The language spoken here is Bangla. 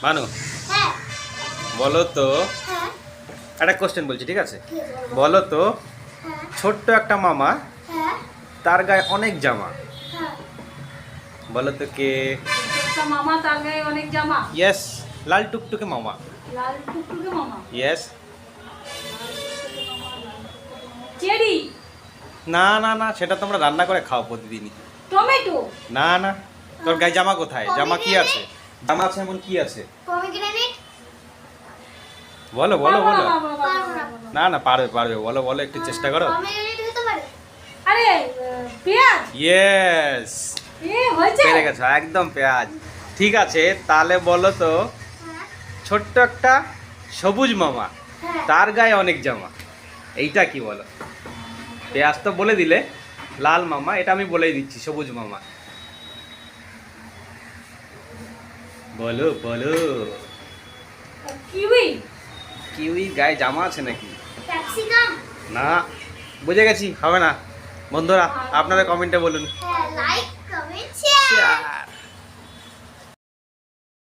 ভানু হ্যাঁ বলো তো, হ্যাঁ একটা কোশ্চেন বলছি, ঠিক আছে? ঠিক আছে, বলো। বলো তো, হ্যাঁ ছোট্ট একটা মামা, হ্যাঁ তার গায়ে অনেক জামা। হ্যাঁ বলো তো কে? একটা মামা তার গায়ে অনেক জামা। ইয়েস, লাল টুকটুকে মামা। লাল টুকটুকে মামা। ইয়েস। চেরি। না না না, সেটা তোমরা রান্না করে খাও প্রতিদিনই। টমেটো। না না, তোর গায়ে জামা কোথায়? জামা কি আছে? জামা আছে এমন কি আছে? পমিগ্রেনেট। বলো বলো বাবা, বলো। বাবা, বাবা, বাবা, বাবা। না না, পারবে পারবে, বলো বলো, একটু চেষ্টা করো। পমিগ্রেনেট হতে পারে। আরে পেঁয়াজ। ইয়েস, হয়েছে। পেরে গেছো, একদম পেঁয়াজ। ঠিক আছে, তাহলে বলো তো, হ্যাঁ ছোট্ট একটা সবুজ মামা, হ্যাঁ তার গায়ে অনেক জামা, এইটা কি বলো? পেঁয়াজ তো বলে দিলে, লাল মামা এটা আমি বলেই দিচ্ছি, সবুজ মামা। বলো বলো। কিউই। কিউই গায়ে জামা আছে নাকি? ক্যাপসিকাম। না, বুঝে গেছি, হবে না। বন্ধুরা আপনারা কমেন্টে বলুন। হ্যাঁ, লাইক কমেন্ট শেয়ার।